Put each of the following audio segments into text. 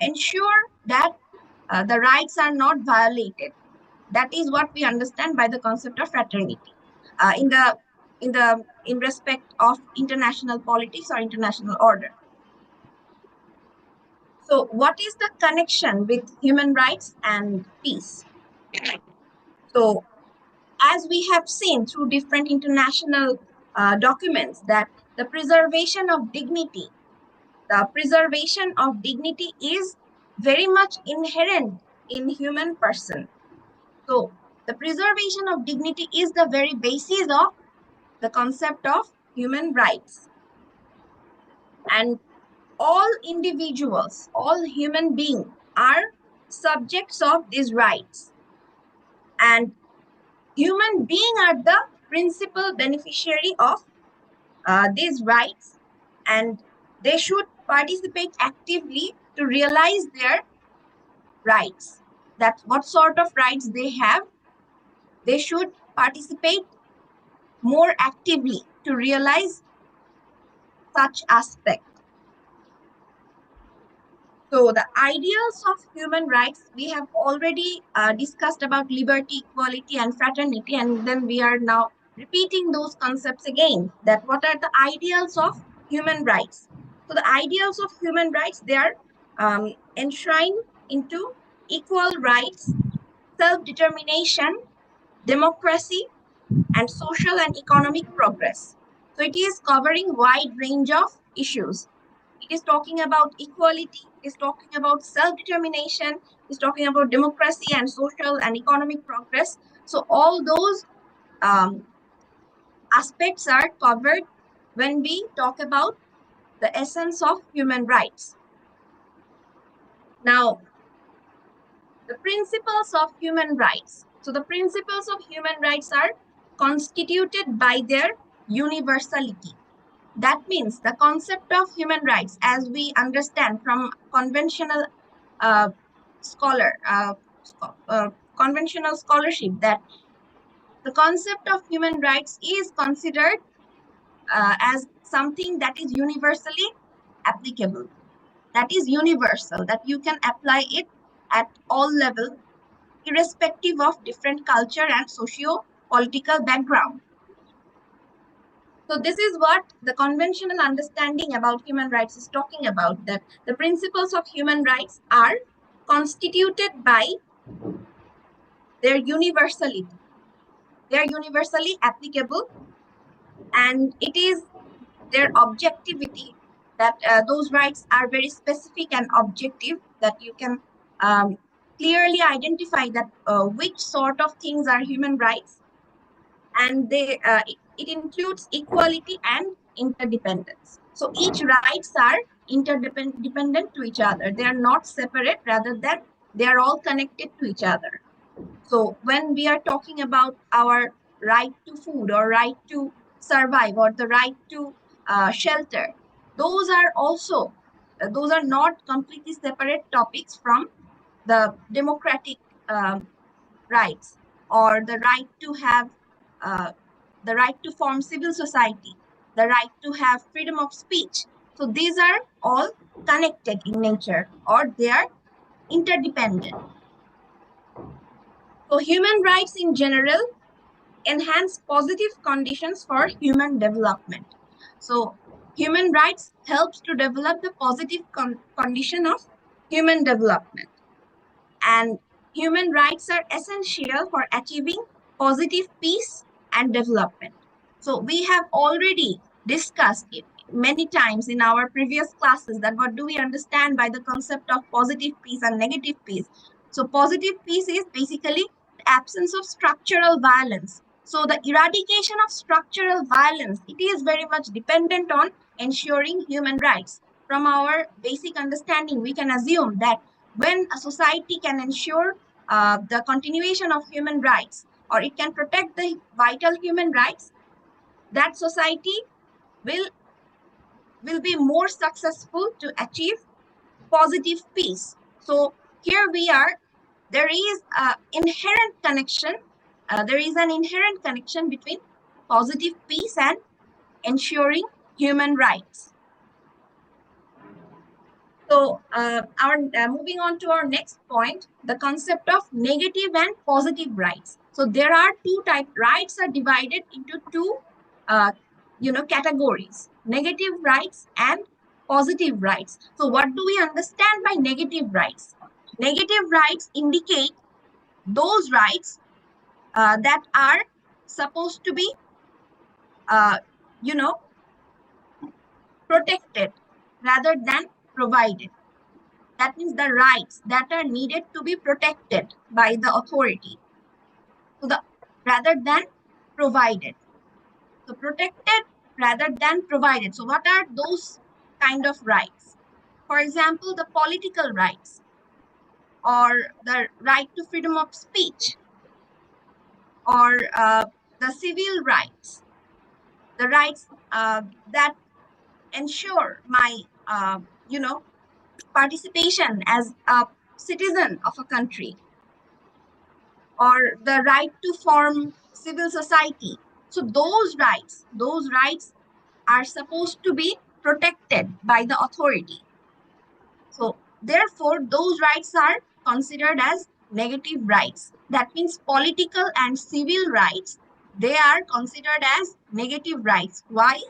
ensure that the rights are not violated. That is what we understand by the concept of fraternity in respect of international politics or international order. So, what is the connection with human rights and peace? So, as we have seen through different international documents, that the preservation of dignity is very much inherent in human person. So the preservation of dignity is the very basis of the concept of human rights. And all individuals, all human beings are subjects of these rights. And human beings are the principal beneficiary of these rights, and they should participate actively to realize their rights. That what sort of rights they have, they should participate more actively to realize such aspect. So the ideals of human rights, we have already discussed about liberty, equality, and fraternity, and then we are now repeating those concepts again, that what are the ideals of human rights. So the ideals of human rights, they are enshrined into equal rights, self-determination, democracy, and social and economic progress. So it is covering wide range of issues. It is talking about equality, it is talking about self-determination, it is talking about democracy and social and economic progress. So all those aspects are covered when we talk about the essence of human rights. Now, the principles of human rights. So the principles of human rights are constituted by their universality. That means the concept of human rights, as we understand from conventional conventional scholarship, that the concept of human rights is considered as something that is universally applicable, that is universal, that you can apply it at all levels, irrespective of different culture and socio-political background. So this is what the conventional understanding about human rights is talking about, that the principles of human rights are constituted by their universality. They are universally applicable, and it is their objectivity, that those rights are very specific and objective, that you can clearly identify that which sort of things are human rights, and it includes equality and interdependence. So each rights are interdependent to each other. They are not separate, rather than they are all connected to each other. So when we are talking about our right to food or right to survive or the right to shelter, those are also those are not completely separate topics from the democratic rights, or the right to have the right to form civil society, the right to have freedom of speech. So these are all connected in nature, or they are interdependent. So human rights in general enhance positive conditions for human development. So human rights helps to develop the positive condition of human development. And human rights are essential for achieving positive peace and development. So we have already discussed it many times in our previous classes, that what do we understand by the concept of positive peace and negative peace. So positive peace is basically the absence of structural violence. So the eradication of structural violence, it is very much dependent on ensuring human rights. From our basic understanding, we can assume that when a society can ensure the continuation of human rights, or it can protect the vital human rights, that society will be more successful to achieve positive peace. So here we are, there is an inherent connection between positive peace and ensuring human rights. So moving on to our next point, the concept of negative and positive rights. So there are two types. Rights are divided into two, categories: negative rights and positive rights. So what do we understand by negative rights? Negative rights indicate those rights that are supposed to be, uh, you know, protected rather than provided. That means the rights that are needed to be protected by the authority, rather than provided. So protected rather than provided. So what are those kind of rights? For example, the political rights, or the right to freedom of speech, or the civil rights, the rights that ensure my, participation as a citizen of a country, or the right to form civil society. So those rights are supposed to be protected by the authority. So therefore, those rights are considered as negative rights. That means political and civil rights, they are considered as negative rights. Why?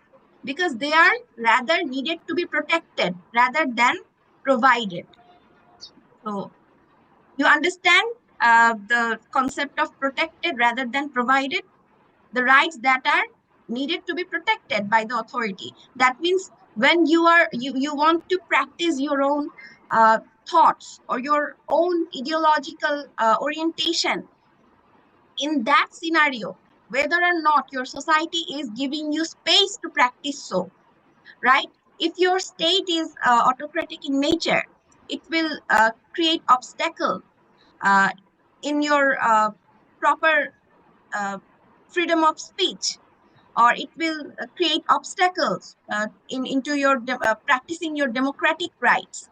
Because they are rather needed to be protected rather than provided. So you understand the concept of protected rather than provided? The rights that are needed to be protected by the authority. That means when you want to practice your own thoughts or your own ideological orientation, in that scenario, whether or not your society is giving you space to practice so, right? If your state is autocratic in nature, it will create obstacle uh, in your proper freedom of speech, or it will create obstacles into your practicing your democratic rights.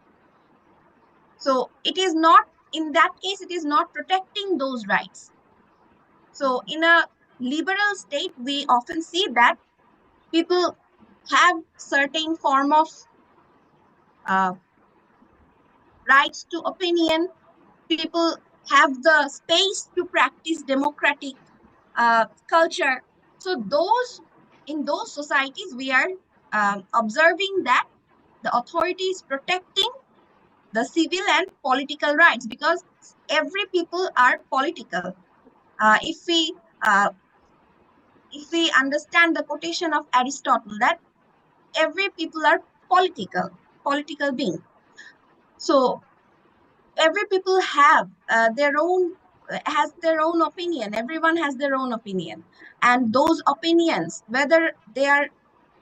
So it is not, in that case, it is not protecting those rights. So in a liberal state, we often see that people have certain form of uh, rights to opinion. People have the space to practice democratic culture. So in those societies, we are observing that the authority is protecting the civil and political rights, because every people are political. Uh, if we uh, if we understand the quotation of Aristotle, that every people are political being. So every people have their own has their own opinion. Everyone has their own opinion, and those opinions, whether they are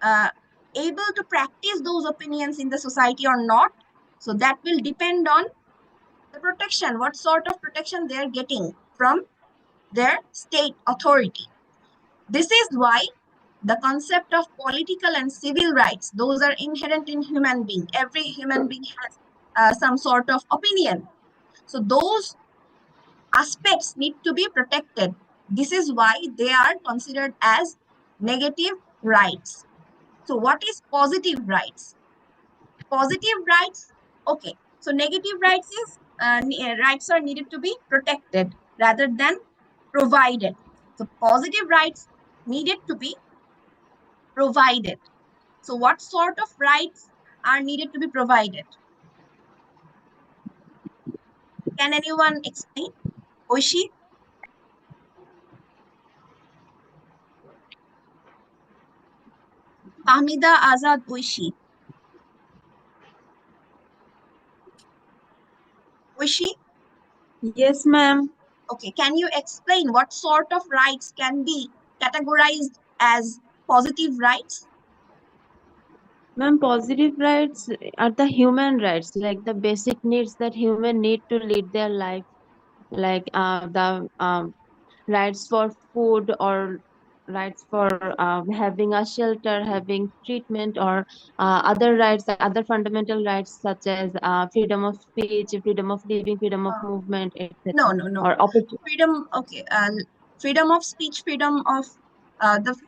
uh, able to practice those opinions in the society or not, so that will depend on the protection, what sort of protection they are getting from their state authority. This is why the concept of political and civil rights, those are inherent in human being. Every human being has some sort of opinion. So those aspects need to be protected. This is why they are considered as negative rights. So what is positive rights? Positive rights, okay. So negative rights is rights are needed to be protected rather than provided. So positive rights needed to be provided. So what sort of rights are needed to be provided? Can anyone explain? Oishi? Fahmida Azad Oishi. Oishi? Yes, ma'am. Okay, can you explain what sort of rights can be categorized as positive rights? Ma'am, positive rights are the human rights, like the basic needs that human need to lead their life, like the rights for food, or rights for having a shelter, having treatment, or other rights, other fundamental rights such as freedom of speech, freedom of living, freedom of Uh, movement, no, etc. no, no. Or opportunity. Freedom, okay. Freedom of speech, freedom of the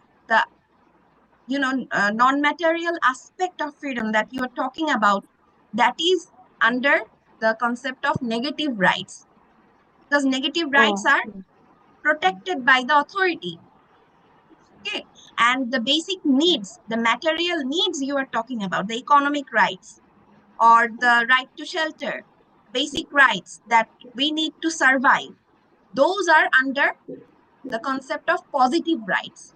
non-material aspect of freedom that you are talking about. that is under the concept of negative rights, because negative rights Oh, are protected by the authority. Okay, and the basic needs, the material needs you are talking about, the economic rights or the right to shelter, basic rights that we need to survive, those are under the concept of positive rights.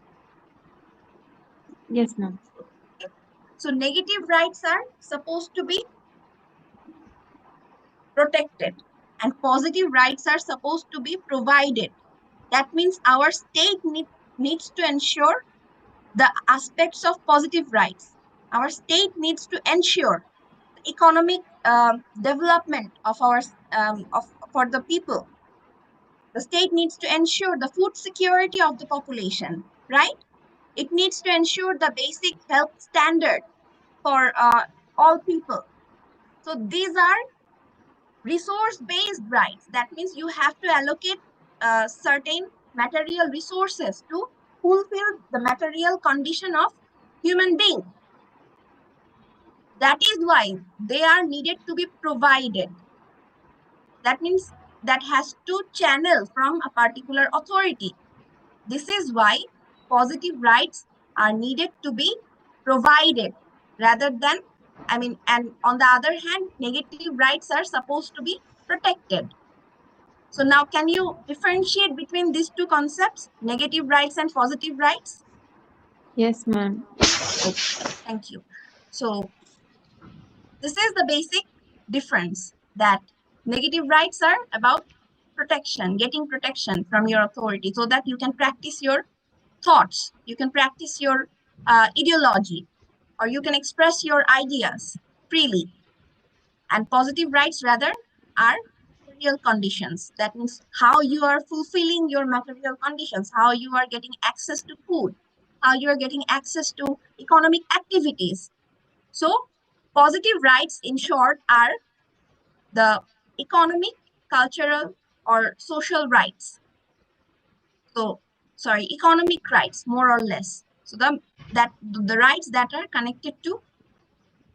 yes, ma'am. So negative rights are supposed to be protected and positive rights are supposed to be provided. That means our state needs to ensure the aspects of positive rights. Our state needs to ensure the economic development of our for the people. The state needs to ensure the food security of the population, right? It needs to ensure the basic health standard for all people. So these are resource-based rights. That means you have to allocate certain material resources to fulfill the material condition of human being. That is why they are needed to be provided. That means that has to channel from a particular authority. This is why positive rights are needed to be provided rather than, and on the other hand, negative rights are supposed to be protected. So now can you differentiate between these two concepts, negative rights and positive rights? Yes, ma'am. Okay, thank you. So this is the basic difference, that negative rights are about protection, getting protection from your authority so that you can practice your thoughts, you can practice your ideology, or you can express your ideas freely. And positive rights rather are material conditions. That means how you are fulfilling your material conditions, how you are getting access to food, how you are getting access to economic activities. So positive rights, in short, are the economic, cultural, or social rights. So, sorry, economic rights, more or less. So the rights that are connected to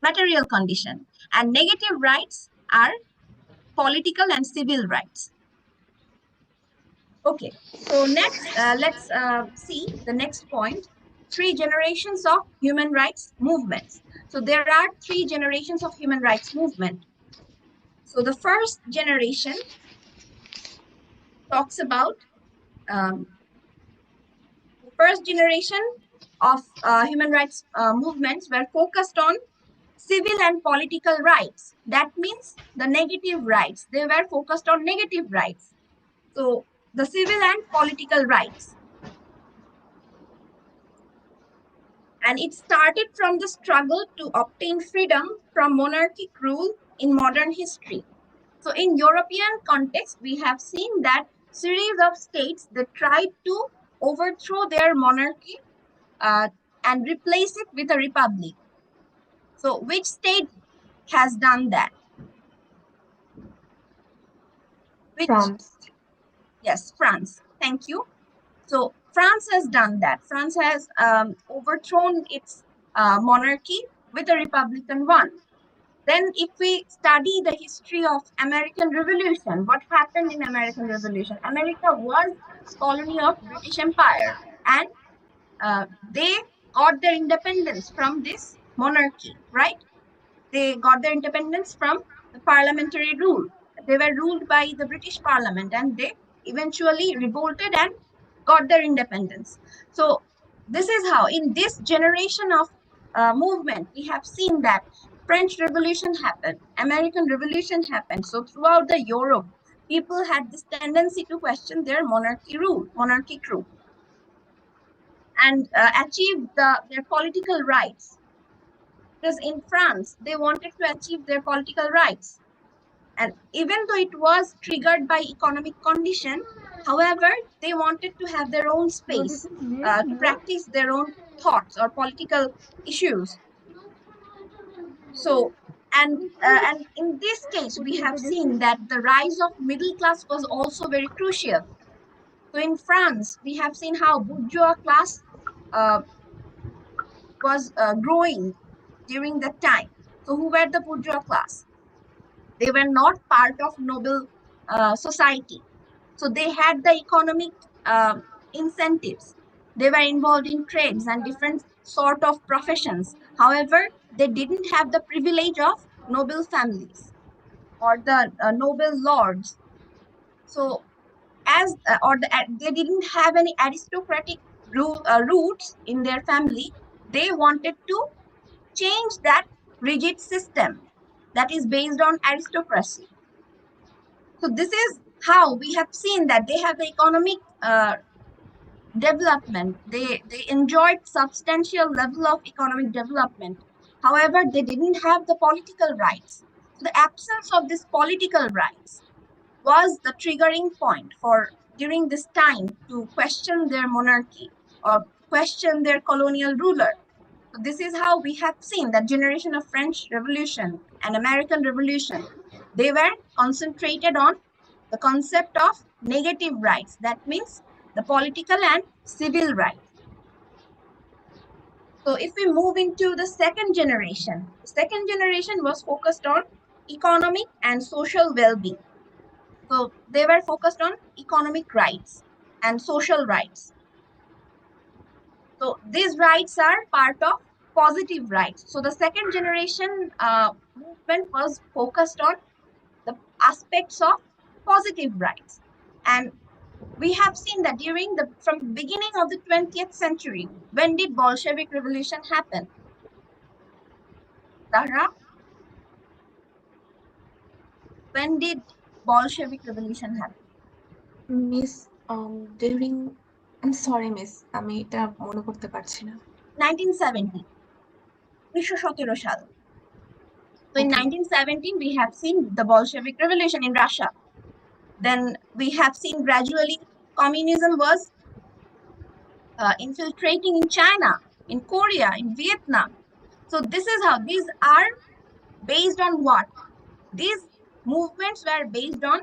material condition, and negative rights are political and civil rights. Okay, so next, let's see the next point, three generations of human rights movements. So there are three generations of human rights movement. So the first generation talks about um, the first generation of human rights movements were focused on civil and political rights. That means the negative rights. They were focused on negative rights. So the civil and political rights. And it started from the struggle to obtain freedom from monarchic rule in modern history. So in European context, we have seen that series of states that tried to overthrow their monarchy uh, and replace it with a republic. So which state has done that? Which? France. Yes, France. Thank you. So France has done that. France has overthrown its monarchy with a republican one. Then if we study the history of American Revolution, what happened in American Revolution? America was colony of British Empire, and they got their independence from this monarchy, right? They got their independence from the parliamentary rule. They were ruled by the British Parliament, and they eventually revolted and got their independence. So this is how, in this generation of movement, we have seen that French Revolution happened, American Revolution happened. So throughout the Europe, people had this tendency to question their monarchic rule, and achieve their political rights. Because in France, they wanted to achieve their political rights. And even though it was triggered by economic condition, however, they wanted to have their own space to practice their own thoughts or political issues. So, and in this case, we have seen that the rise of middle class was also very crucial. So in France, we have seen how bourgeois class uh, was growing during that time. So who were the bourgeois class? They were not part of noble society. So they had the economic incentives. They were involved in trades and different sort of professions. However, they didn't have the privilege of noble families or the noble lords. So they didn't have any aristocratic roots in their family. They wanted to change that rigid system that is based on aristocracy. So this is how we have seen that they have the economic development. They enjoyed substantial level of economic development. However, they didn't have the political rights. So the absence of this political rights was the triggering point for during this time to question their monarchy or question their colonial ruler. So this is how we have seen that generation of French Revolution and American Revolution. They were concentrated on the concept of negative rights. That means the political and civil rights. So if we move into the the second generation was focused on economic and social well-being. So they were focused on economic rights and social rights. So these rights are part of positive rights. So the second generation movement was focused on the aspects of positive rights. And we have seen that from the beginning of the 20th century, when did Bolshevik Revolution happen? Zahra, when did Bolshevik Revolution happen? Miss during I am sorry miss আমি এটা মনে করতে পারছি না 1917, 1917 সাল. So in Okay. 1917, we have seen the Bolshevik Revolution in Russia. Then we have seen gradually communism was infiltrating in China, in Korea, in Vietnam. So this is how these are based on what? These movements were based on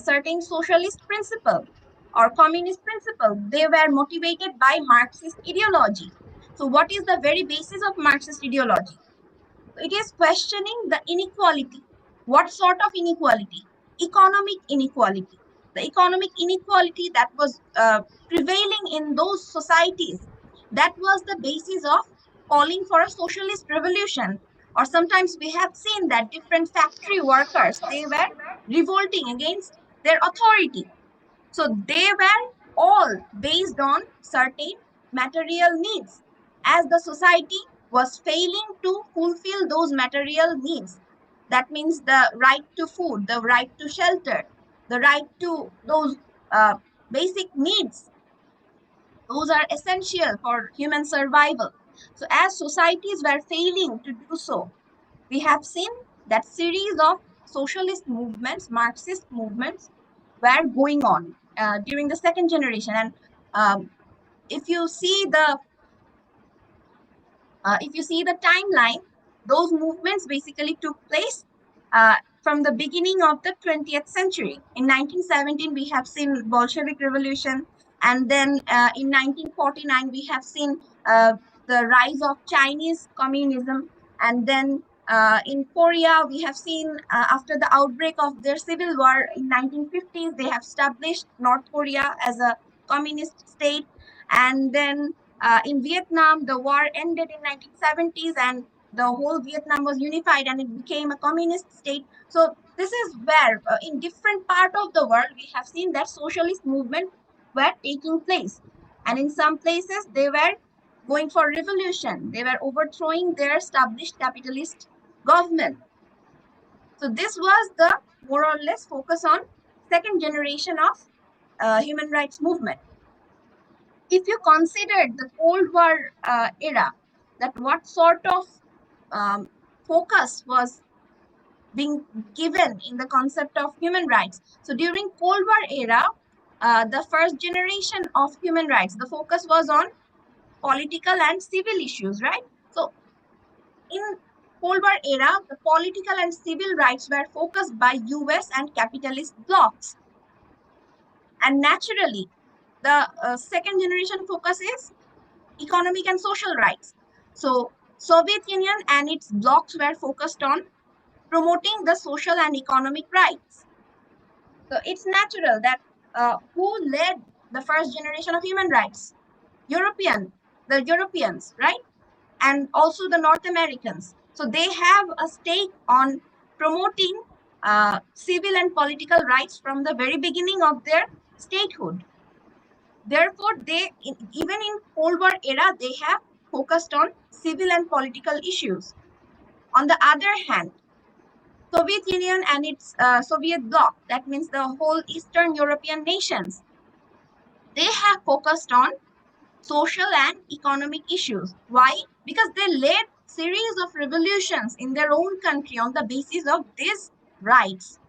certain socialist principle or communist principle. They were motivated by Marxist ideology. So what is the very basis of Marxist ideology? It is questioning the inequality. What sort of inequality? Economic inequality. The economic inequality that was prevailing in those societies, that was the basis of calling for a socialist revolution. Or sometimes we have seen that different factory workers, they were revolting against their authority. So they were all based on certain material needs. As the society was failing to fulfill those material needs, that means the right to food, the right to shelter, the right to those basic needs, those are essential for human survival. So as societies were failing to do so, we have seen that series of socialist movements, Marxist movements were going on during the second generation. And if you see the timeline, those movements basically took place from the beginning of the 20th century. In 1917, we have seen Bolshevik Revolution, and then in 1949, we have seen the rise of Chinese communism, and then in Korea, we have seen after the outbreak of their civil war in 1950s, they have established North Korea as a communist state, and then in Vietnam, the war ended in 1970s, and the whole Vietnam was unified, and it became a communist state. So this is where, in different part of the world, we have seen that socialist movement were taking place, and in some places they were going for revolution. They were overthrowing their established capitalist government. So this was the more or less focus on second generation of human rights movement. If you consider the Cold War era, that what sort of focus was being given in the concept of human rights. So during Cold War era, the first generation of human rights, the focus was on political and civil issues, right? So in Cold War era, the political and civil rights were focused by US and capitalist blocs. And naturally, the second generation focus is economic and social rights. So Soviet Union and its blocs were focused on promoting the social and economic rights. So it's natural that who led the first generation of human rights? The Europeans, right? And also the North Americans. So they have a stake on promoting civil and political rights from the very beginning of their statehood. Therefore, even in Cold War era, they have focused on civil and political issues. On the other hand, Soviet Union and its Soviet bloc, that means the whole Eastern European nations, they have focused on social and economic issues. Why? Because they led series of revolutions in their own country on the basis of these rights.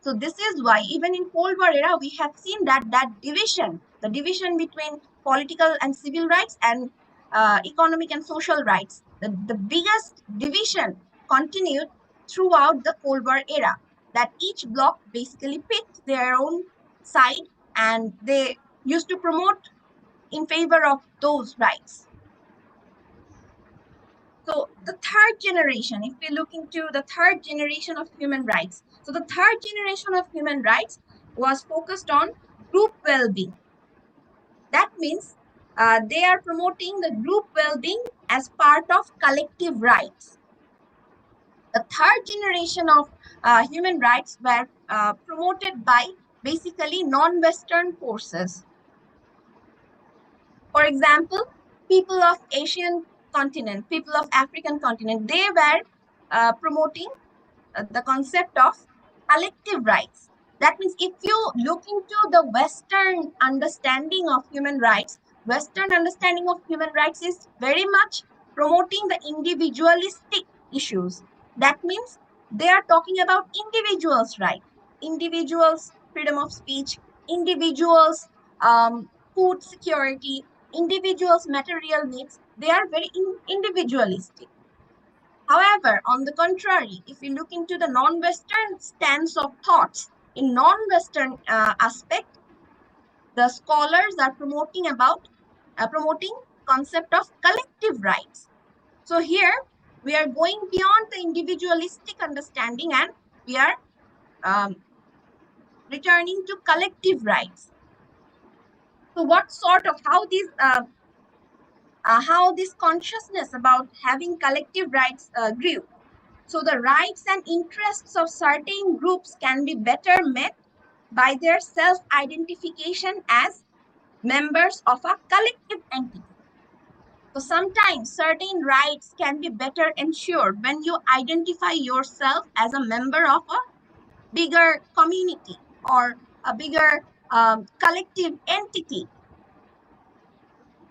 So this is why even in Cold War era, we have seen that the division between political and civil rights and economic and social rights, the biggest division continued throughout the Cold War era, that each bloc basically picked their own side and they used to promote in favor of those rights. So the third generation, if we look into the third generation of human rights, so the third generation of human rights was focused on group well-being. That means they are promoting the group well-being as part of collective rights. The third generation of human rights were promoted by basically non-Western forces. For example, people of Asian continent, people of African continent, they were promoting the concept of collective rights. That means if you look into the Western understanding of human rights, Western understanding of human rights is very much promoting the individualistic issues. That means they are talking about individuals' right, individuals' freedom of speech, individuals' food security, individuals' material needs. They are very individualistic. However, on the contrary, if you look into the non-Western stance of thoughts, in non-Western aspect, the scholars are promoting concept of collective rights. So here we are going beyond the individualistic understanding and we are returning to collective rights. So what sort of how this consciousness about having collective rights grew? So the rights and interests of certain groups can be better met by their self-identification as members of a collective entity. So sometimes certain rights can be better ensured when you identify yourself as a member of a bigger community or a bigger collective entity.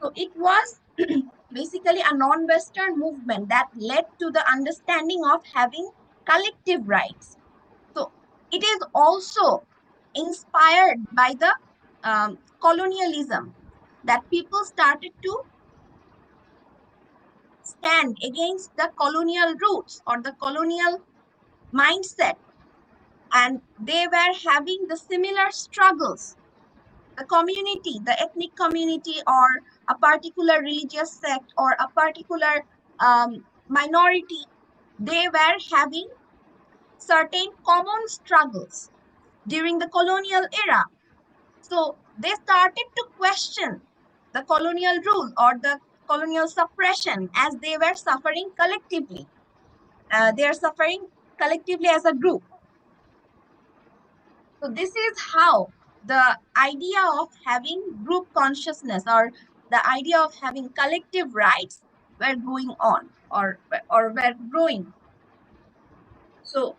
So it was basically a non-Western movement that led to the understanding of having collective rights. So it is also inspired by the colonialism, that people started to stand against the colonial roots or the colonial mindset, and they were having the similar struggles. The community, the ethnic community, or a particular religious sect, or a particular minority, they were having certain common struggles during the colonial era. So they started to question the colonial rule or the colonial suppression as they were suffering collectively. They are suffering collectively as a group. So this is how the idea of having group consciousness or the idea of having collective rights were going on or were growing. So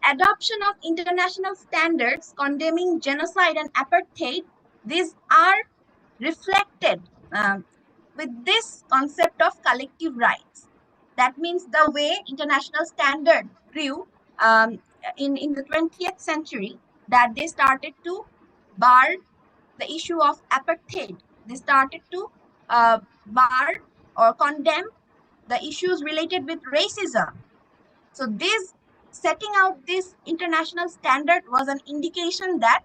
adoption of international standards condemning genocide and apartheid, these are reflected with this concept of collective rights. That means the way international standard grew in the 20th century, that they started to bar the issue of apartheid. They started to bar or condemn the issues related with racism. So this setting out this international standard was an indication that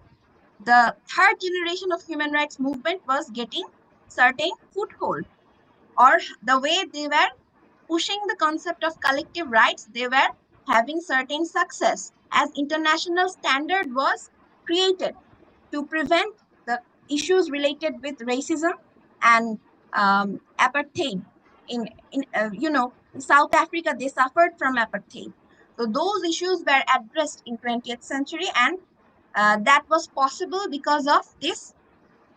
the third generation of human rights movement was getting certain foothold, or the way they were pushing the concept of collective rights, they were having certain success as international standard was created to prevent the issues related with racism and apartheid. In South Africa, they suffered from apartheid. So those issues were addressed in 20th century, and that was possible because of this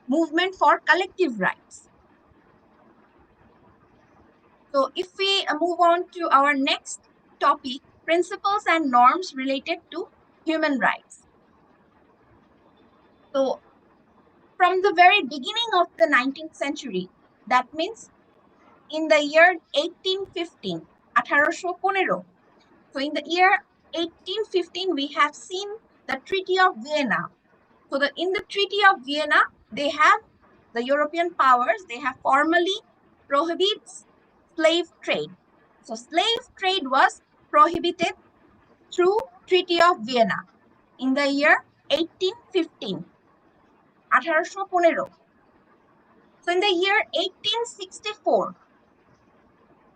movement for collective rights. So if we move on to our next topic, principles and norms related to human rights. So from the very beginning of the 19th century, that means in the year 1815, 1815. So in the year 1815, we have seen the Treaty of Vienna. So in the Treaty of Vienna, they have the European powers, they have formally prohibits slave trade. So slave trade was prohibited through Treaty of Vienna in the year 1815, 1815. So in the year 1864,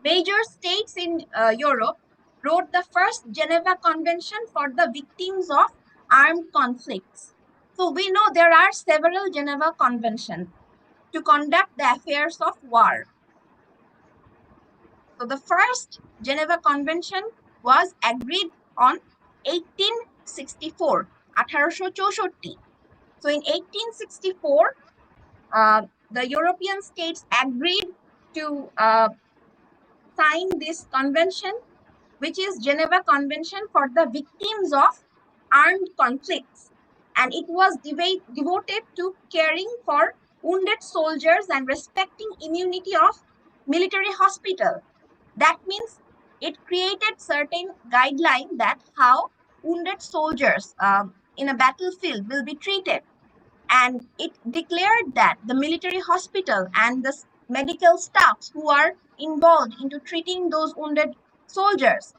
major states in Europe wrote the first Geneva Convention for the victims of armed conflicts. So we know there are several Geneva Conventions to conduct the affairs of war. So the first Geneva Convention was agreed on 1864, 1864. So in 1864, the European states agreed to sign this convention, which is Geneva Convention for the victims of armed conflicts. And it was devoted to caring for wounded soldiers and respecting immunity of military hospital. That means it created certain guidelines that how wounded soldiers in a battlefield will be treated. And it declared that the military hospital and the medical staffs who are involved into treating those wounded soldiers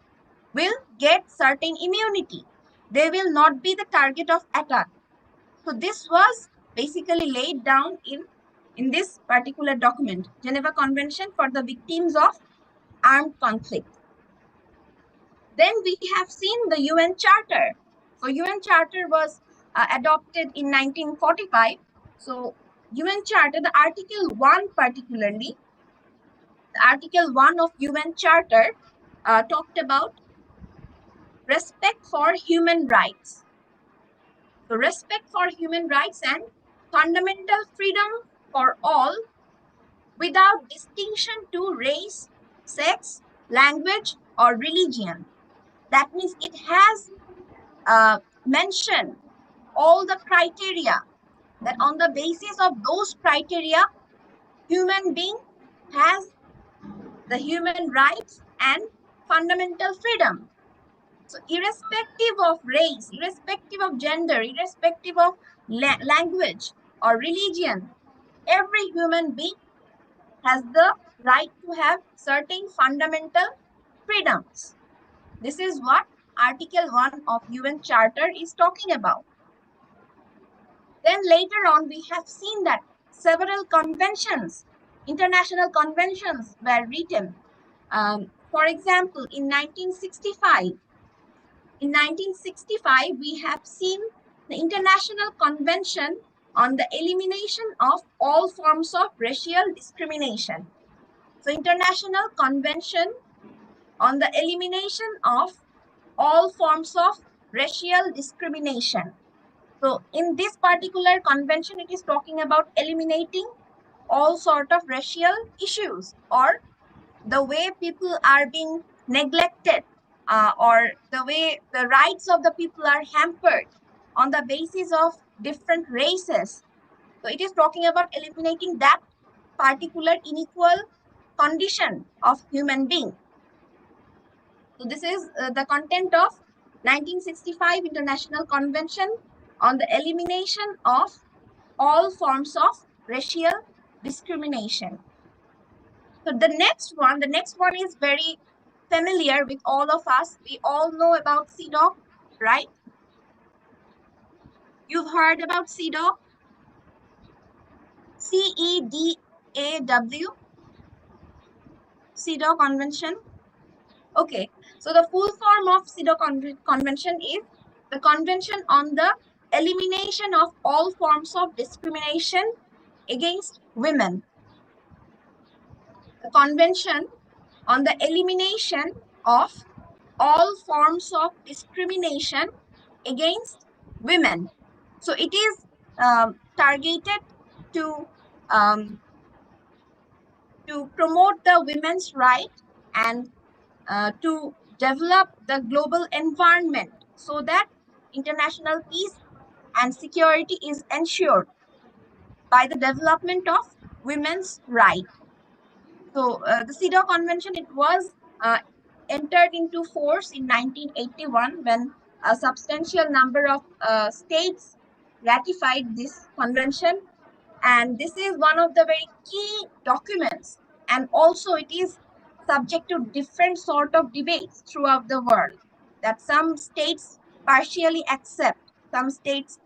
will get certain immunity. They will not be the target of attack. So this was basically laid down in this particular document, Geneva Convention for the victims of armed conflict. Then we have seen the UN Charter. So UN Charter was adopted in 1945. So UN Charter, the Article 1 particularly, the Article 1 of UN Charter talked about respect for human rights. So respect for human rights and fundamental freedom for all without distinction to race, sex, language, or religion. That means it has mentioned all the criteria that on the basis of those criteria, human being has the human rights and fundamental freedom. So irrespective of race, irrespective of gender, irrespective of language or religion, every human being has the right to have certain fundamental freedoms. This is what Article 1 of UN Charter is talking about. Then later on, we have seen that several conventions, international conventions were written. For example, in 1965, we have seen the International Convention on the Elimination of All Forms of Racial Discrimination. So International Convention on the Elimination of All Forms of Racial Discrimination. So in this particular convention, it is talking about eliminating all sort of racial issues or the way people are being neglected or the way the rights of the people are hampered on the basis of different races. So it is talking about eliminating that particular unequal condition of human being. So this is the content of 1965 International Convention on the Elimination of All Forms of Racial Discrimination. So the next one is very familiar with all of us. We all know about CEDAW, right? You've heard about CEDAW? CEDAW. CEDAW Convention? Okay, so the full form of CEDAW Convention is the Convention on the Elimination of All Forms of Discrimination Against Women. The Convention on the Elimination of All Forms of Discrimination Against Women. So it is targeted to promote the women's right and to develop the global environment so that international peace and security is ensured by the development of women's rights. So the CEDAW Convention, it was entered into force in 1981 when a substantial number of states ratified this convention. And this is one of the very key documents. And also it is subject to different sort of debates throughout the world, that some states partially accept, some states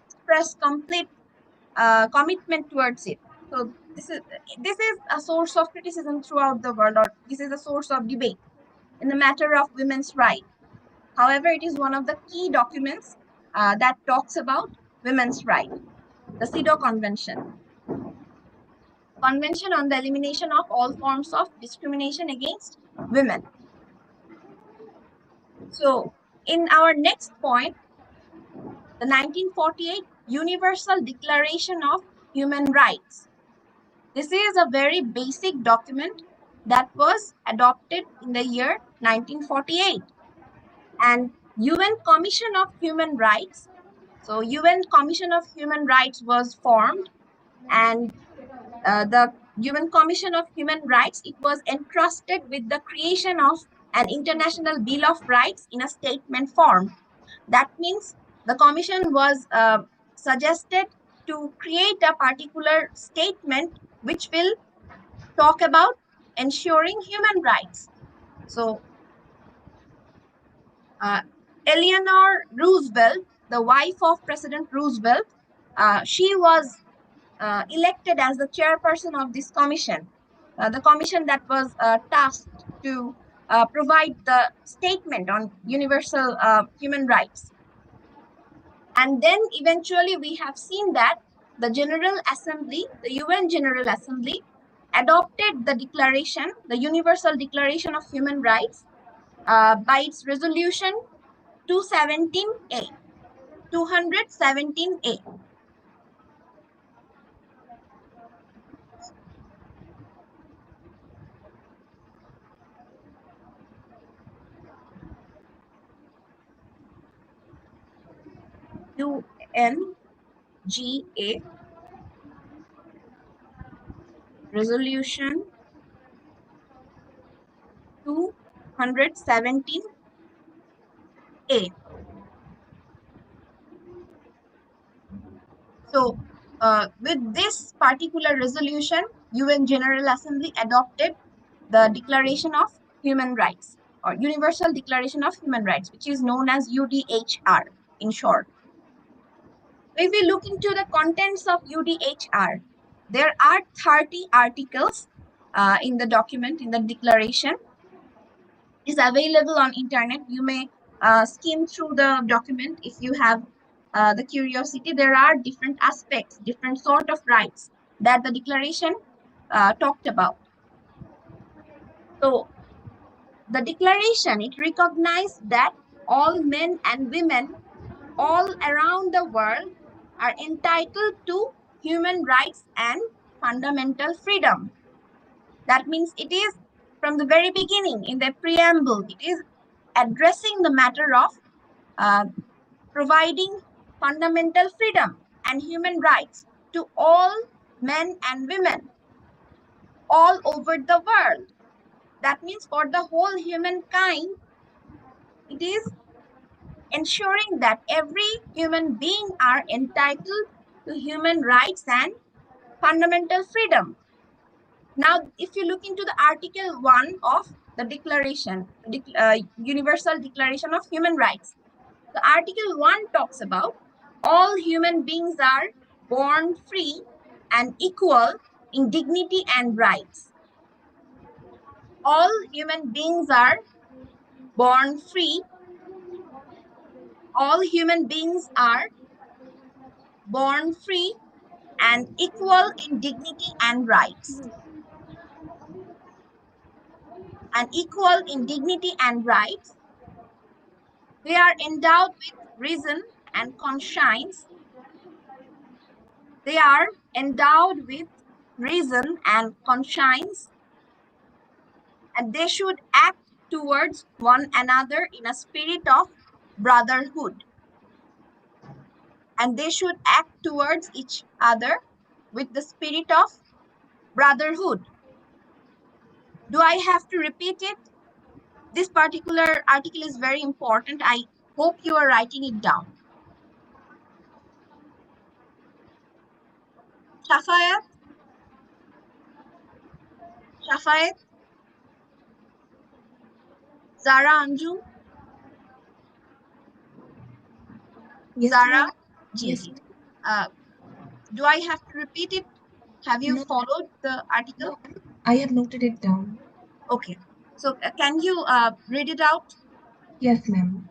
express complete commitment towards it. So this is a source of criticism throughout the world, or this is a source of debate in the matter of women's rights. However, it is one of the key documents that talks about women's rights, the CEDAW Convention. Convention on the Elimination of All Forms of Discrimination Against Women. So, in our next point, the 1948 Universal Declaration of Human Rights. This is a very basic document that was adopted in the year 1948. And UN Commission of Human Rights. So, UN Commission of Human Rights was formed, and the UN Commission of Human Rights, it was entrusted with the creation of an International Bill of Rights in a statement form. That means the Commission was suggested to create a particular statement which will talk about ensuring human rights. So, Eleanor Roosevelt, the wife of President Roosevelt, she was elected as the chairperson of this commission, the commission that was tasked to provide the statement on universal human rights. And then eventually we have seen that the General Assembly, the UN General Assembly, adopted the declaration, the Universal Declaration of Human Rights, by its resolution 217A. 217A. UNGA resolution 217A. So with this particular resolution, UN General Assembly adopted the Declaration of Human Rights, or Universal Declaration of Human Rights, which is known as UDHR in short. If we look into the contents of UDHR, there are 30 articles in the document, in the declaration. It is available on internet. You may skim through the document if you have the curiosity. There are different aspects, different sort of rights that the declaration talked about. So the declaration, it recognized that all men and women all around the world are entitled to human rights and fundamental freedom. That means it is from the very beginning, in the preamble, it is addressing the matter of providing fundamental freedom and human rights to all men and women all over the world. That means for the whole humankind, it is ensuring that every human being are entitled to human rights and fundamental freedom. Now, if you look into the Article 1 of the Declaration, Universal Declaration of Human Rights, the Article 1 talks about all human beings are born free and equal in dignity and rights. all human beings are born free. All human beings are born free and equal in dignity and rights. And equal in dignity and rights. They are endowed with reason and conscience. They are endowed with reason and conscience, and they should act towards one another in a spirit of brotherhood. And they should act towards each other with the spirit of brotherhood. Do I have to repeat it? This particular article is very important. I hope you are writing it down. Shafayat? Shafayat? Zara Anju? Yes, Zara? ma'am. Ji, Yes. ji. Do I have to repeat it? Have you No. followed the article? No, I have noted it down. Okay. So can you read it out? Yes, ma'am.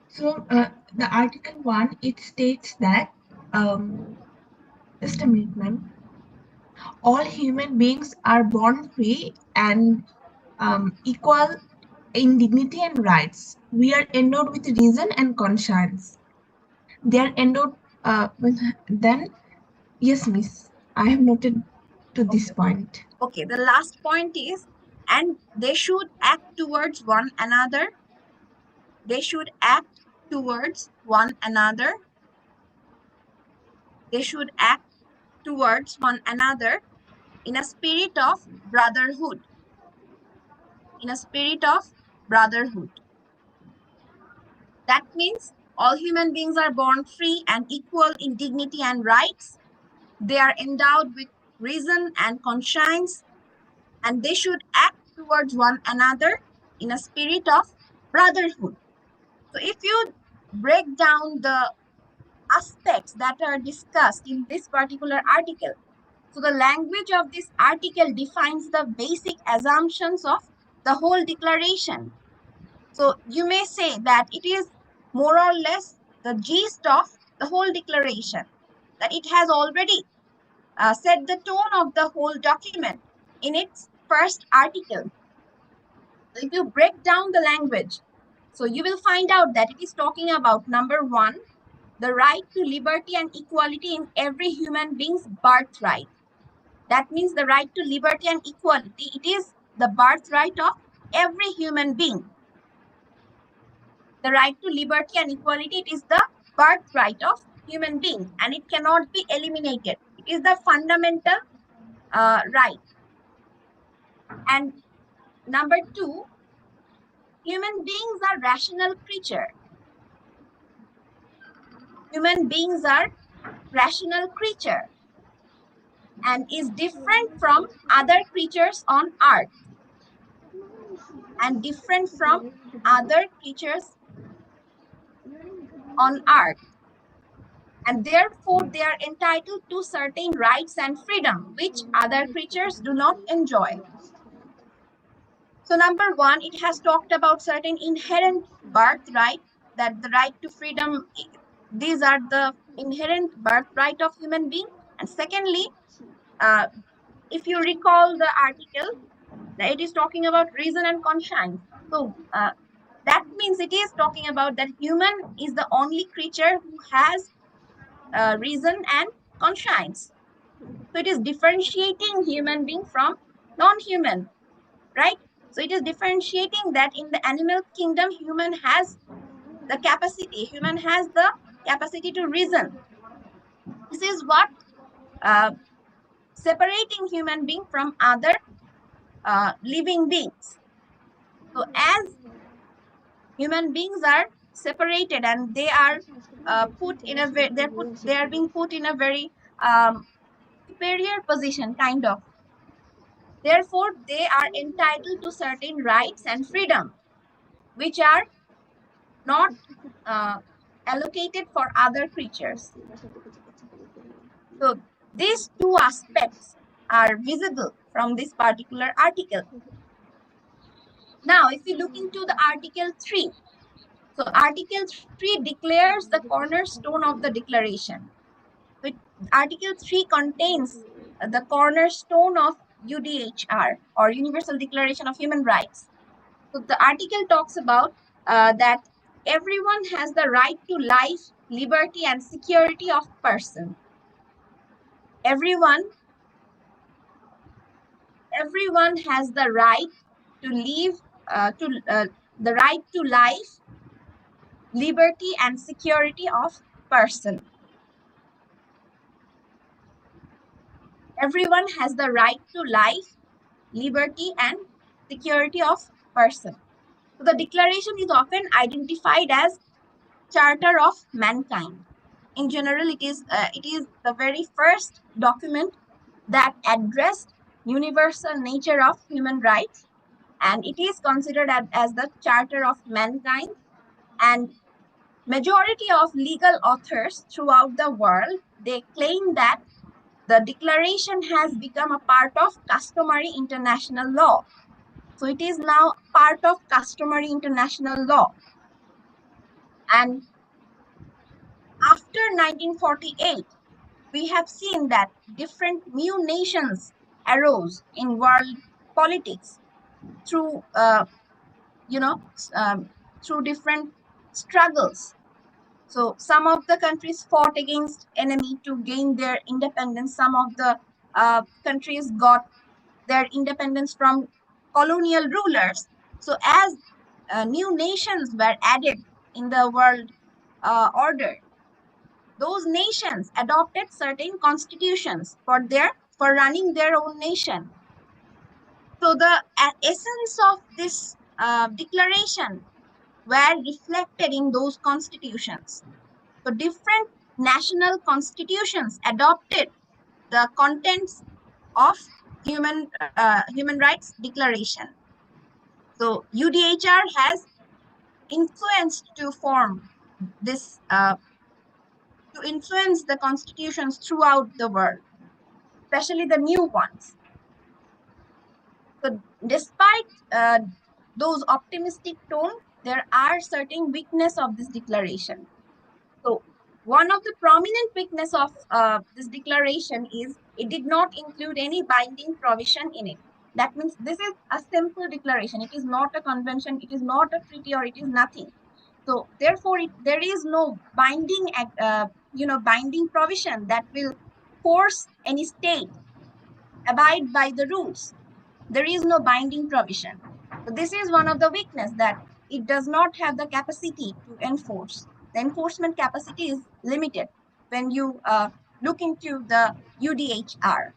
So the Article 1, it states that, just a minute, ma'am. All human beings are born free and equal in dignity and rights. We are endowed with reason and conscience. They are endowed then, yes, miss. I have noted to this Okay. point. Okay. The last point is, and they should act towards one another. They should act towards one another. They should act towards one another in a spirit of brotherhood. In a spirit of brotherhood. That means all human beings are born free and equal in dignity and rights. They are endowed with reason and conscience, and they should act towards one another in a spirit of brotherhood. So if you break down the aspects that are discussed in this particular article, so the language of this article defines the basic assumptions of the whole declaration. So you may say that it is more or less the gist of the whole declaration, that it has already set the tone of the whole document in its first article. So if you break down the language, so you will find out that it is talking about number one, the right to liberty and equality in every human being's birthright. That means the right to liberty and equality, it is the birthright of every human being. The right to liberty and equality, it is the birthright of human beings, and it cannot be eliminated. It is the fundamental right. And number two, human beings are rational creatures. Human beings are rational creature and is different from other creatures on earth and different from other creatures on earth, and therefore they are entitled to certain rights and freedom which other creatures do not enjoy. So number one, it has talked about certain inherent birthright, that the right to freedom, these are the inherent birthright of human being. And secondly, if you recall the article, that it is talking about reason and conscience. So that means it is talking about that human is the only creature who has reason and conscience. So it is differentiating human being from non-human, right? So it is differentiating that in the animal kingdom, human has the capacity to reason. This is what separating human being from other living beings. So as human beings are separated and they are they are being put in a very superior position, kind of. Therefore, they are entitled to certain rights and freedom, which are not allocated for other creatures. So these two aspects are visible from this particular article. Now, if you look into the Article 3, so Article 3 declares the cornerstone of the declaration. So Article 3 contains the cornerstone of UDHR, or Universal Declaration of Human Rights. So the article talks about that everyone has the right to life, liberty, and security of person. Everyone has the right to live, the right to life, liberty, and security of person. Everyone has the right to life, liberty, and security of person. So the declaration is often identified as Charter of Mankind. In general, it is the very first document that addressed universal nature of human rights, and it is considered as the Charter of Mankind. And majority of legal authors throughout the world, they claim that the declaration has become a part of customary international law. So it is now part of customary international law. And after 1948, we have seen that different new nations arose in world politics through, through different struggles. So some of the countries fought against enemy to gain their independence. Some of the countries got their independence from colonial rulers. So as new nations were added in the world order, those nations adopted certain constitutions for running their own nation. So the essence of this declaration were reflected in those constitutions. So different national constitutions adopted the contents of human rights declaration. So UDHR has influenced to form this to influence the constitutions throughout the world, especially the new ones. So despite those optimistic tone, there are certain weakness of this declaration. So one of the prominent weakness of this declaration is it did not include any binding provision in it. That means this is a simple declaration. It is not a convention. It is not a treaty, or it is nothing. So therefore, there is no binding provision that will force any state abide by the rules. There is no binding provision. So this is one of the weakness, that it does not have the capacity to enforce. The enforcement capacity is limited when you look into the UDHR.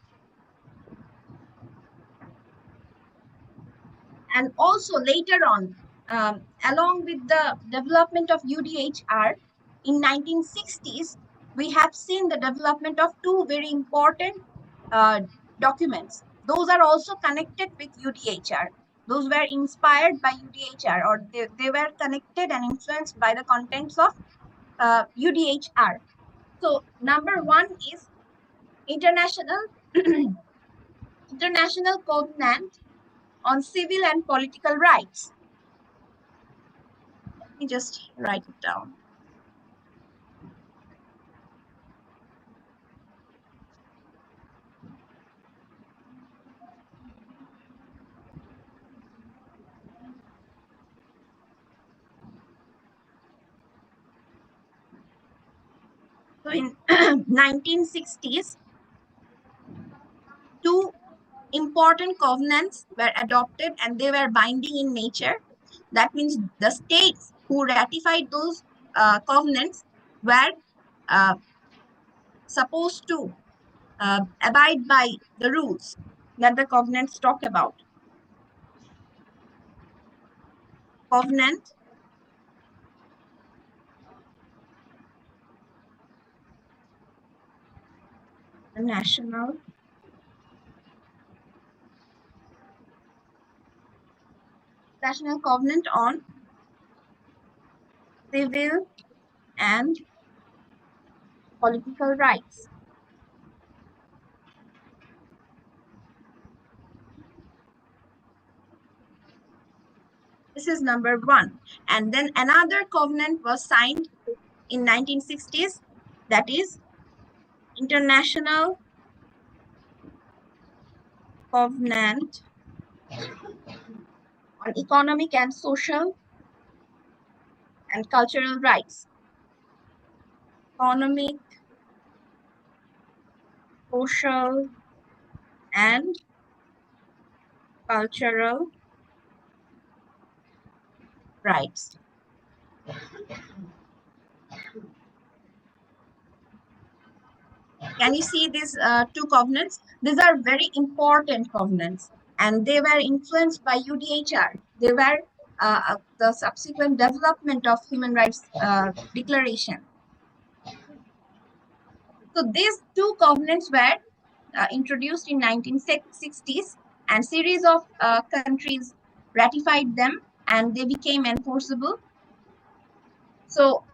And also later on, along with the development of UDHR in 1960s, we have seen the development of two very important documents. Those are also connected with UDHR. Those were inspired by UDHR, or they were connected and influenced by the contents of UDHR. So number one is International International Covenant on Civil and Political Rights. Let me just write it down. So in 1960s, two important covenants were adopted, and they were binding in nature. That means the states who ratified those covenants were uh, supposed to abide by the rules that the covenants talk about. Covenant the National Covenant on Civil and Political Rights. This is number one. And then another covenant was signed in 1960s, that is International Covenant on Economic and Social and Cultural Rights. Economic, social, and cultural rights. Can you see these two covenants? These are very important covenants, and they were influenced by UDHR. They were the subsequent development of human rights declaration. So these two covenants were introduced in 1960s, and series of countries ratified them, and they became enforceable. So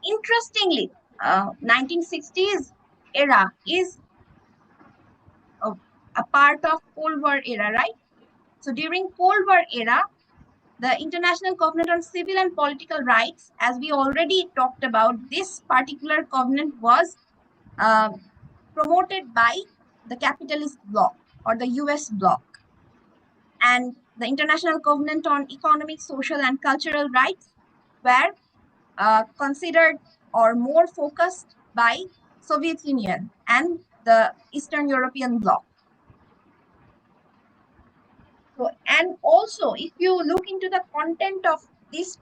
interestingly, 1960s era is a part of Cold War era, right? So during Cold War era, the International Covenant on Civil and Political Rights, as we already talked about, this particular covenant was promoted by the capitalist bloc or the US bloc. And the International Covenant on Economic, Social, and Cultural Rights were considered or more focused by Soviet Union and the Eastern European bloc. So, and also, if you look into the content of these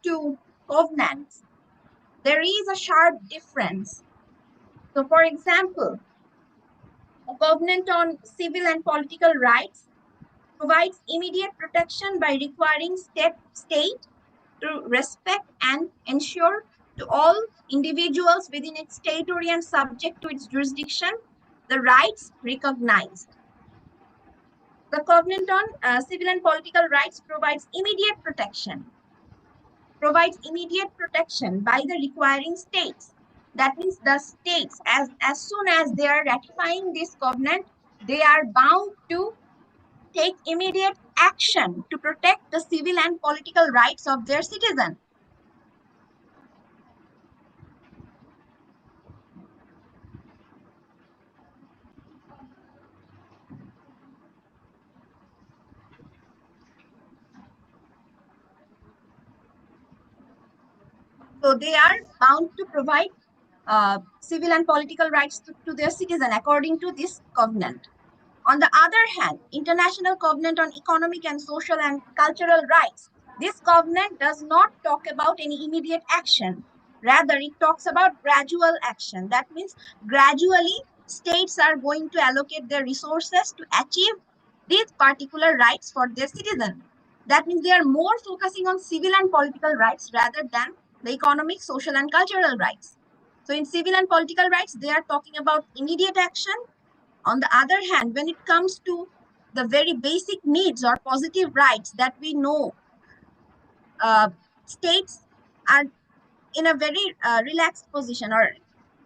two covenants, there is a sharp difference. So, for example, the Covenant on Civil and Political Rights provides immediate protection by requiring state to respect and ensure to all individuals within its territory and subject to its jurisdiction the rights recognized. The Covenant on Civil and Political Rights provides immediate protection by the requiring states. That means the states, as soon as they are ratifying this covenant, they are bound to take immediate action to protect the civil and political rights of their citizens. So they are bound to provide civil and political rights to their citizen according to this covenant. On the other hand, International Covenant on Economic and Social and Cultural Rights, this covenant does not talk about any immediate action. Rather, it talks about gradual action. That means gradually states are going to allocate their resources to achieve these particular rights for their citizens. That means they are more focusing on civil and political rights rather than the economic, social, and cultural rights. So in civil and political rights, they are talking about immediate action. On the other hand, when it comes to the very basic needs or positive rights that we know, states are in a very relaxed position, or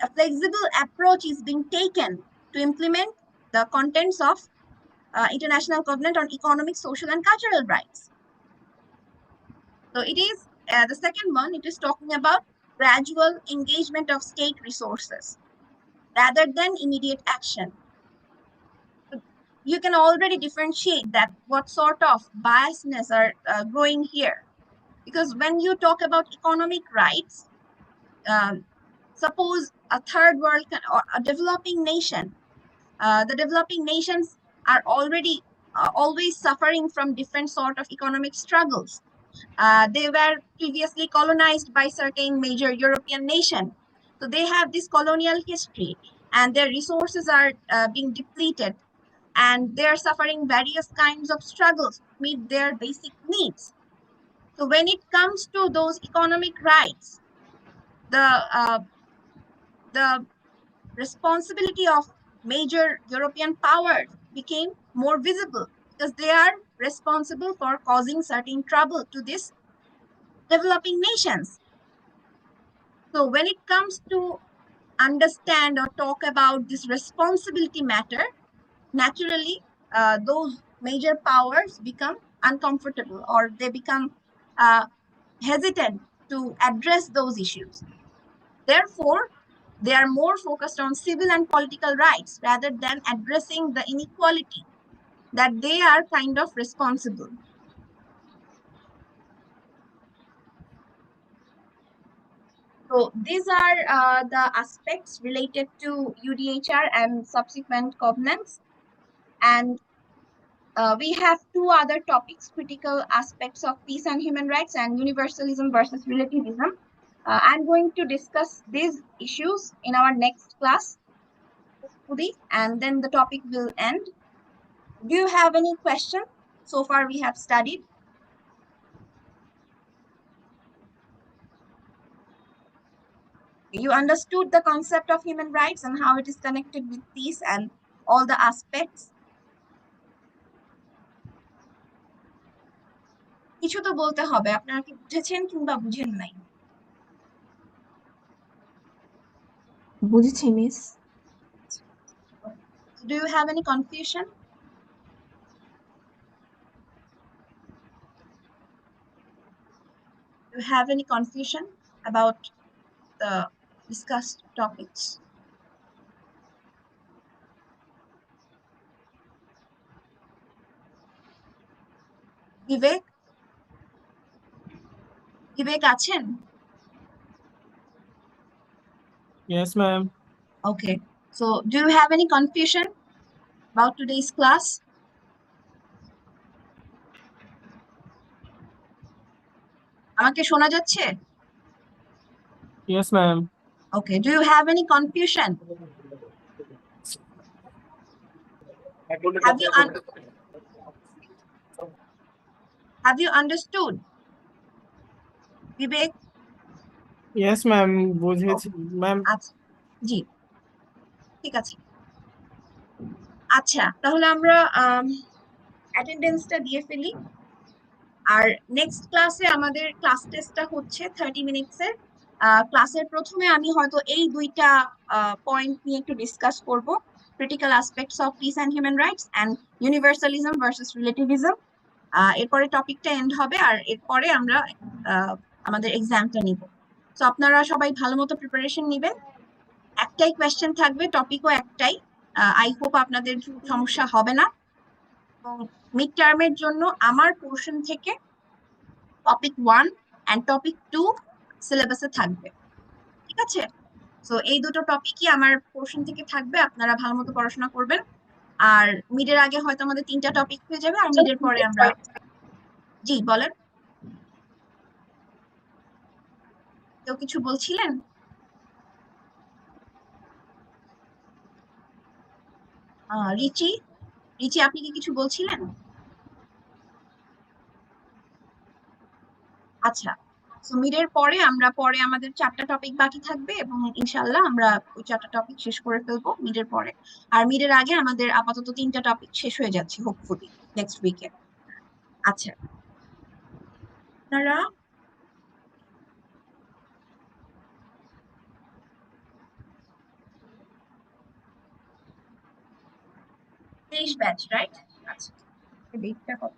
a flexible approach is being taken to implement the contents of International Covenant on Economic, Social, and Cultural Rights. So it is the second one, it is talking about gradual engagement of state resources rather than immediate action. You can already differentiate that what sort of biasness are growing here. Because when you talk about economic rights, suppose a third world or a developing nation, the developing nations are already always suffering from different sort of economic struggles. They were previously colonized by certain major European nations. So they have this colonial history and their resources are being depleted, and they are suffering various kinds of struggles to meet their basic needs. So when it comes to those economic rights, the responsibility of major European powers became more visible because they are responsible for causing certain trouble to these developing nations. So when it comes to understand or talk about this responsibility matter, naturally those major powers become uncomfortable or they become hesitant to address those issues. Therefore, they are more focused on civil and political rights rather than addressing the inequality that they are kind of responsible. So these are the aspects related to UDHR and subsequent covenants. And we have two other topics, critical aspects of peace and human rights and universalism versus relativism. I'm going to discuss these issues in our next class, and then the topic will end. Do you have any question? So far we have studied. You understood the concept of human rights and how it is connected with peace and all the aspects. কিছু তো বলতে হবে, আপনারা কি বুঝেছেন কিংবা বুঝেন নাই? বুঝেছি miss. Do you have any confusion? Do you have any confusion about the discussed topics? Vivek achen? Yes, ma'am. Okay. So do you have any confusion about today's class? আমাকে শোনা যাচ্ছে? Yes, ma'am. Okay. Do you have any confusion? Have you understood? Vivek? Yes, ma'am. বুঝেছি ma'am. আচ্ছা, জি, ঠিক আছে। আচ্ছা, তাহলে আমরা অ্যাটেন্ডেন্সটা দিয়ে ফেলি। আর নেক্সট ক্লাসে আমাদের ক্লাস টেস্টটা হচ্ছে 30 মিনিটসের। ক্লাসের প্রথমে আমি হয়তো এই দুইটা পয়েন্ট নিয়ে একটু ডিসকাস করব, critical aspects of peace and human rights and universalism versus relativism. এরপরে টপিকটা এন্ড হবে আর এরপরে আমরা আমাদের এক্সামটা নিব। তো আপনারা সবাই ভালো মতো প্রিপারেশন নেবেন। একটাই কোয়েশ্চেন থাকবে, টপিকও একটাই। আই হোপ আপনাদের সমস্যা হবে না। এবং মিড টার্মের জন্য আমার পোর্শন থেকে টপিক 1 এন্ড টপিক 2 সিলেবাসে থাকবে, ঠিক আছে? সো এই দুটো টপিকই আমার পোর্শন থেকে থাকবে, আপনারা ভালো মতো পড়াশোনা করবেন। আর মিডের আগে হয়তো আমাদের 3টা টপিক হয়ে যাবে, আর মিডের পরে আমরা, জি বলেন, কেউ কিছু বলছিলেন? রিচি, আপনি কি কিছু বলছিলেন? আচ্ছা, সো মিডের পরে আমাদের 4টা টপিক বাকি থাকবে এবং ইনশাআল্লাহ আমরা ওই 4টা টপিক শেষ করে ফেলবো মিডের পরে। আর মিডের আগে আমাদের আপাতত 3টা টপিক শেষ হয়ে যাচ্ছে হোপফুলি নেক্সট উইকে। আচ্ছা, আপনারা ব্যাচ, রাইট? আচ্ছা, ডেটটা কত?